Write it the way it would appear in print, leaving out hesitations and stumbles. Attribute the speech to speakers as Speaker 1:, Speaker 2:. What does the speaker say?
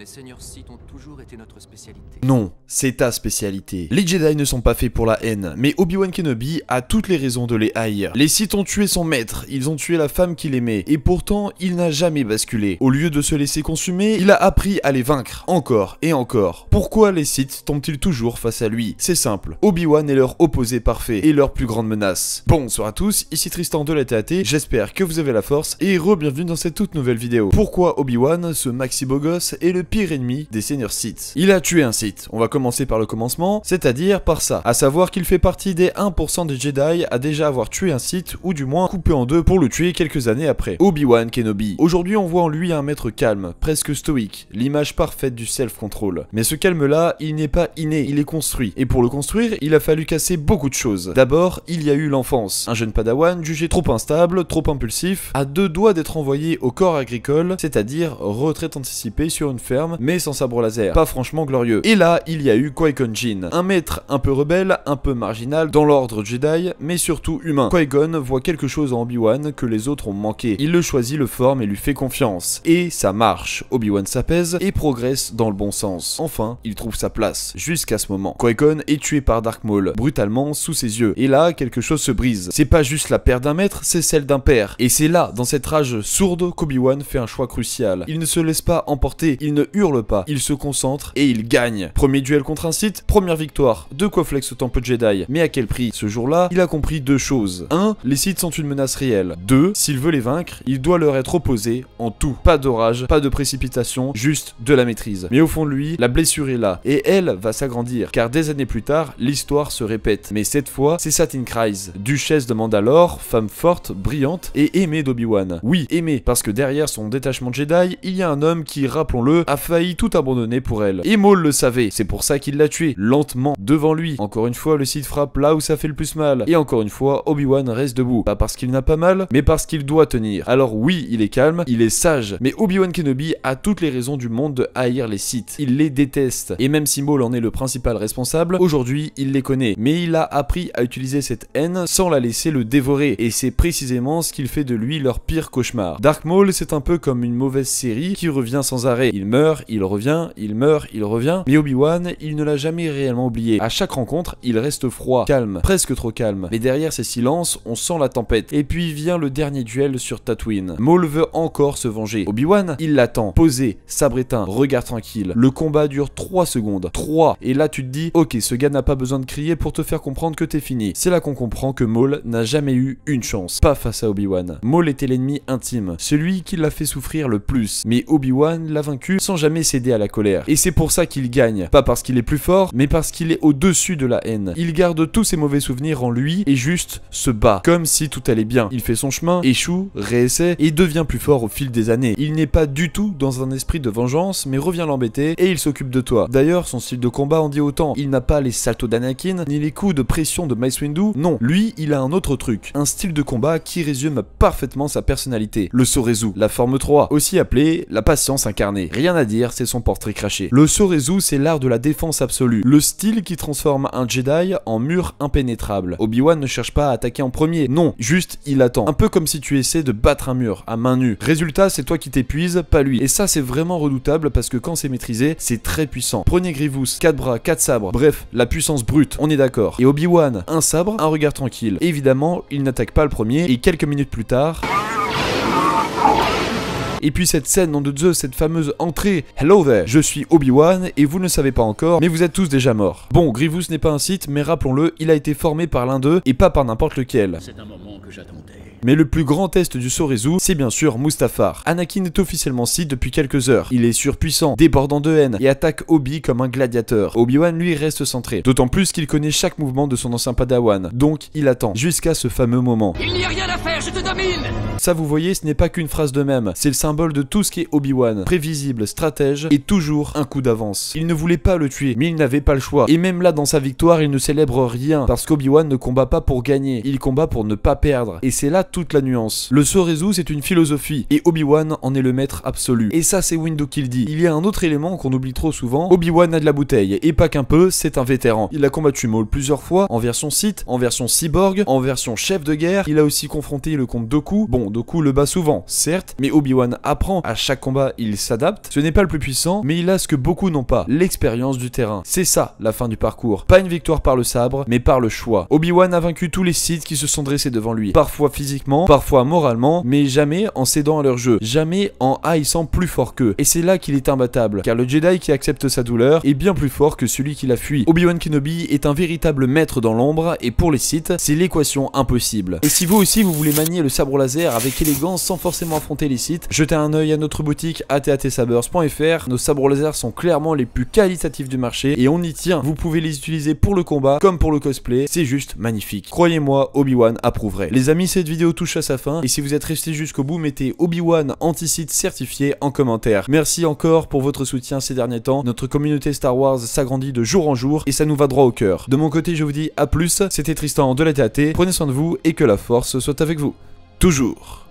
Speaker 1: Les seigneurs Sith ont toujours été notre spécialité.
Speaker 2: Non, c'est ta spécialité. Les Jedi ne sont pas faits pour la haine, mais Obi-Wan Kenobi a toutes les raisons de les haïr. Les Sith ont tué son maître, ils ont tué la femme qu'il aimait, et pourtant, il n'a jamais basculé. Au lieu de se laisser consumer, il a appris à les vaincre, encore et encore. Pourquoi les Sith tombent-ils toujours face à lui? C'est simple, Obi-Wan est leur opposé parfait, et leur plus grande menace. Bonsoir à tous, ici Tristan de la TAT, j'espère que vous avez la force, et re-bienvenue dans cette toute nouvelle vidéo. Pourquoi Obi-Wan, ce maxi beau gosse, est le pire ennemi des seigneurs Sith? Il a tué un Sith, on va commencer par le commencement, c'est-à-dire par ça, à savoir qu'il fait partie des 1% des Jedi à déjà avoir tué un Sith, ou du moins coupé en deux pour le tuer quelques années après. Obi-Wan Kenobi. Aujourd'hui on voit en lui un maître calme, presque stoïque, l'image parfaite du self-control. Mais ce calme-là, il n'est pas inné, il est construit. Et pour le construire, il a fallu casser beaucoup de choses. D'abord, il y a eu l'enfance, un jeune padawan jugé trop instable, trop impulsif, à deux doigts d'être envoyé au corps agricole, c'est-à-dire retraite anticipée sur une ferme, mais sans sabre laser. Pas franchement glorieux. Et là, il y a eu Qui-Gon Jinn, un maître un peu rebelle, un peu marginal dans l'ordre Jedi, mais surtout humain. Qui-Gon voit quelque chose en Obi-Wan que les autres ont manqué. Il le choisit, le forme et lui fait confiance. Et ça marche. Obi-Wan s'apaise et progresse dans le bon sens. Enfin, il trouve sa place. Jusqu'à ce moment. Qui-Gon est tué par Darth Maul, brutalement sous ses yeux. Et là, quelque chose se brise. C'est pas juste la perte d'un maître, c'est celle d'un père. Et c'est là, dans cette rage sourde, qu'Obi-Wan fait un choix crucial. Il ne se laisse pas emporter, il ne hurle pas, il se concentre et il gagne. Premier duel contre un Sith, première victoire. De quoi flex autant peu de Jedi. Mais à quel prix? Ce jour-là, il a compris deux choses. 1. Les Sith sont une menace réelle. 2. S'il veut les vaincre, il doit leur être opposé en tout. Pas d'orage, pas de précipitation, juste de la maîtrise. Mais au fond de lui, la blessure est là. Et elle va s'agrandir. Car des années plus tard, l'histoire se répète. Mais cette fois, c'est Satine Kryze, duchesse de Mandalore, femme forte, brillante et aimée d'Obi-Wan. Oui, aimée, parce que derrière son détachement Jedi, il y a un homme qui, rappelons-le, a failli tout abandonner pour elle. Et Maul le savait, c'est pour ça qu'il l'a tué, lentement, devant lui. Encore une fois, le Sith frappe là où ça fait le plus mal. Et encore une fois, Obi-Wan reste debout. Pas parce qu'il n'a pas mal, mais parce qu'il doit tenir. Alors oui, il est calme, il est sage, mais Obi-Wan Kenobi a toutes les raisons du monde de haïr les Sith. Il les déteste. Et même si Maul en est le principal responsable, aujourd'hui, il les connaît. Mais il a appris à utiliser cette haine sans la laisser le dévorer. Et c'est précisément ce qu'il fait de lui leur pire cauchemar. Darth Maul, c'est un peu comme une mauvaise série qui revient sans arrêt. Il meurt, il revient, il meurt, il revient. Mais Obi-Wan, il ne l'a jamais réellement oublié. À chaque rencontre, il reste froid, calme, presque trop calme. Mais derrière ces silences, on sent la tempête. Et puis vient le dernier duel sur Tatooine. Maul veut encore se venger. Obi-Wan, il l'attend. Posé, sabre éteint, regard tranquille. Le combat dure 3 secondes. 3. Et là, tu te dis, ok, ce gars n'a pas besoin de crier pour te faire comprendre que t'es fini. C'est là qu'on comprend que Maul n'a jamais eu une chance. Pas face à Obi-Wan. Maul était l'ennemi intime. Celui qui l'a fait souffrir le plus. Mais Obi-Wan l'a vaincu sans jamais céder à la colère. Et c'est pour ça qu'il gagne. Pas parce qu'il est plus fort, mais parce qu'il est au-dessus de la haine. Il garde tous ses mauvais souvenirs en lui et juste se bat. Comme si tout allait bien. Il fait son chemin, échoue, réessaie et devient plus fort au fil des années. Il n'est pas du tout dans un esprit de vengeance, mais revient l'embêter et il s'occupe de toi. D'ailleurs, son style de combat en dit autant. Il n'a pas les saltos d'Anakin, ni les coups de pression de Mace Windu. Non, lui, il a un autre truc. Un style de combat qui résume parfaitement sa personnalité. Le Sorezu, la forme 3, aussi appelée la patience incarnée. Rien à dire, c'est son portrait craché. Le Sorezu, c'est l'art de la défense absolue. Le style qui transforme un Jedi en mur impénétrable. Obi-Wan ne cherche pas à attaquer en premier. Non, juste il attend. Un peu comme si tu essaies de battre un mur à main nue. Résultat, c'est toi qui t'épuises, pas lui. Et ça, c'est vraiment redoutable parce que quand c'est maîtrisé, c'est très puissant. Prenez Grievous, 4 bras, 4 sabres. Bref, la puissance brute, on est d'accord. Et Obi-Wan, un sabre, un regard tranquille. Évidemment, il n'attaque pas le premier et quelques minutes plus tard... Et puis cette scène, nom de Zeus, cette fameuse entrée. Hello there, je suis Obi-Wan et vous ne le savez pas encore, mais vous êtes tous déjà morts. Bon, Grievous n'est pas un Sith, mais rappelons-le, il a été formé par l'un d'eux et pas par n'importe lequel.
Speaker 3: C'est un moment que j'attendais.
Speaker 2: Mais le plus grand test du Sorezu, c'est bien sûr Mustafar. Anakin est officiellement Sith depuis quelques heures. Il est surpuissant, débordant de haine et attaque Obi comme un gladiateur. Obi-Wan lui reste centré. D'autant plus qu'il connaît chaque mouvement de son ancien padawan. Donc il attend, jusqu'à ce fameux moment.
Speaker 3: Il n'y a rien à faire, je te domine!
Speaker 2: Ça vous voyez, ce n'est pas qu'une phrase de même. C'est le symbole de tout ce qui est Obi-Wan. Prévisible, stratège et toujours un coup d'avance. Il ne voulait pas le tuer, mais il n'avait pas le choix. Et même là dans sa victoire, il ne célèbre rien. Parce qu'Obi-Wan ne combat pas pour gagner. Il combat pour ne pas perdre. Et c'est là toute la nuance. Le Sorezu, c'est une philosophie. Et Obi-Wan en est le maître absolu. Et ça, c'est Windu qui le dit. Il y a un autre élément qu'on oublie trop souvent. Obi-Wan a de la bouteille. Et pas qu'un peu, c'est un vétéran. Il a combattu Maul plusieurs fois, en version Sith, en version cyborg, en version chef de guerre. Il a aussi confronté le comte Dooku. Bon, Dooku le bat souvent, certes, mais Obi-Wan Obi-Wan apprend à chaque combat, il s'adapte. Ce n'est pas le plus puissant, mais il a ce que beaucoup n'ont pas, l'expérience du terrain. C'est ça la fin du parcours. Pas une victoire par le sabre, mais par le choix. Obi-Wan a vaincu tous les Sith qui se sont dressés devant lui. Parfois physiquement, parfois moralement, mais jamais en cédant à leur jeu. Jamais en haïssant plus fort qu'eux. Et c'est là qu'il est imbattable, car le Jedi qui accepte sa douleur est bien plus fort que celui qui la fuit. Obi-Wan Kenobi est un véritable maître dans l'ombre, et pour les Sith, c'est l'équation impossible. Et si vous aussi vous voulez manier le sabre laser avec élégance sans forcément affronter les Sith, jetez un œil à notre boutique atatsabers.fr. Nos sabres laser sont clairement les plus qualitatifs du marché et on y tient. Vous pouvez les utiliser pour le combat comme pour le cosplay, c'est juste magnifique. Croyez-moi, Obi-Wan approuverait. Les amis, cette vidéo touche à sa fin et si vous êtes restés jusqu'au bout, mettez Obi-Wan anti-Sith certifié en commentaire. Merci encore pour votre soutien ces derniers temps. Notre communauté Star Wars s'agrandit de jour en jour et ça nous va droit au cœur. De mon côté, je vous dis à plus. C'était Tristan de la TAT. Prenez soin de vous et que la force soit avec vous. Toujours.